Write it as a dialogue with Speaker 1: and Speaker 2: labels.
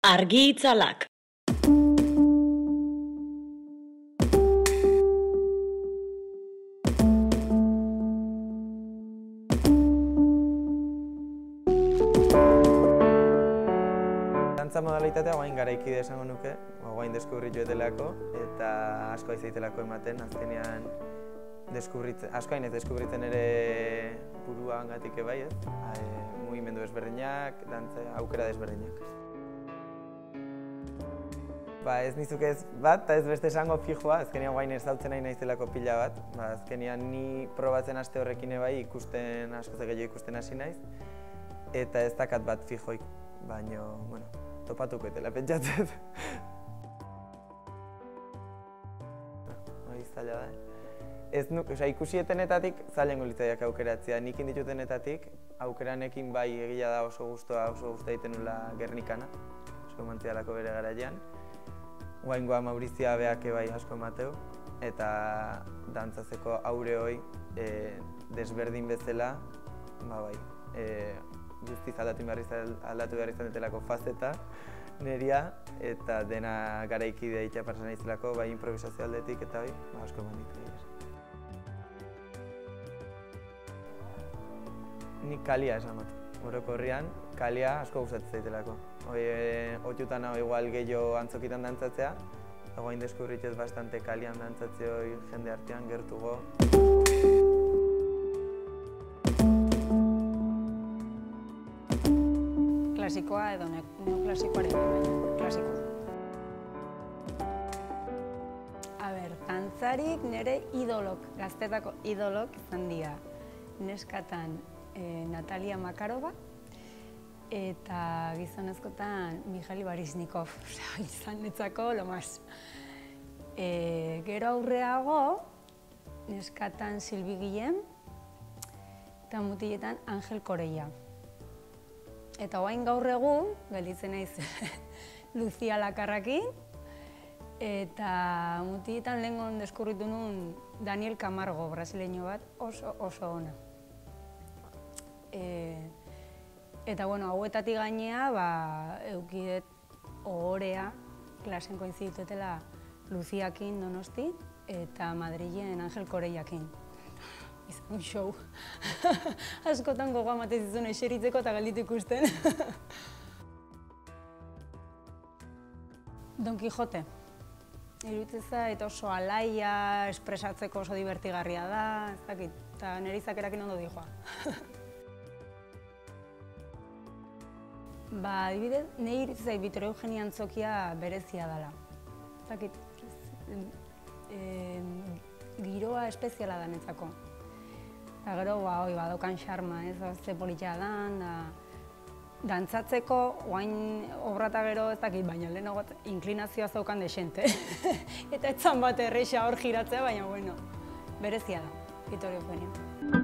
Speaker 1: Argi itzalak.
Speaker 2: Dantza modalitatea guain garaikide esango nuke, guain deskubritu etelako, eta asko aizaitelako ematen, azkenean asko hainez deskubritzen ere buruangatik bai, mugimendu desberdinak, dantza aukera desberdinak. Ez nizuk ez bat, eta ez beste esango fijoa, azkenean guain ezautzen nahi naizelako pila bat. Azkenean ni probatzen aste horrekin bai ikusten, askoz gehiago ikusten hasi naiz, eta ez dakat bat fijoik, baina, bueno, topatuko etela pentsatzen. Hori zaila da. Ikusi etenetatik zailengo litzaiak aukeratzea. Nik inditutenetatik aukeranekin bai egia da oso gustoa egiten nula Gernikana, asko mantzialako bere garaian. Guaingoa Maurizia beak bai asko emateu, eta dantzazeko aure hoi desberdin bezala, bai, guztiz aldatu behar izan detelako fazeta neria, eta dena garaikidea itxaparsa nahizelako, bai improvisazio aldetik eta bai, asko eman ditu. Nik kalia esan bat. Orokorrian, kalia asko gustatzen zaitelako. Otiutan hau igual gehiago antzokitan dantzatzea, egoin deskubritzez bastante kalian dantzatzea jende artean gertugo.
Speaker 3: Klasikoa edo neoklasikoaren baina, klasikoa. Dantzarik nire idolok, gaztetako idolok izan dira. Neskatan Natalia Makarova eta gizonezkotan Mijail Baryshnikov, izan netzako lomaz. Gero aurreago, neskatan Silvi Guillem eta mutiletan Angel Corella. Eta oain gaur egun, gelditzen naiz Lucia Lakarrakin, eta mutiletan lehengon deskurritu nuen Daniel Camargo, brasileño bat, oso ona. Eta hauetatik gainea, eukidet ohorea klasen koinzidituetela Luciakin Donosti eta Madrilen Angel Corellakin. Izan un show. Askotan gogoa ematen zizun eseritzeko eta galditu ikusten. Don Quijote. Iruditzen zait oso alaia, espresatzeko oso divertigarria da, ez dakit, eta nire izakerakin ondo dihoa. Adibidez, nire iruditzen zait Victor Eugenia Antzokia berezia dela. Ez dakit, giroa espeziala da netzako. Eta gero, badokan xarma, ez, ze politia dan, dantzatzeko, oain obrata gero ez dakit, baina lehenago inklinazioa zaukan desente. Eta etzan bat erreixa hor giratzea, baina berezia da, Victor Eugenia.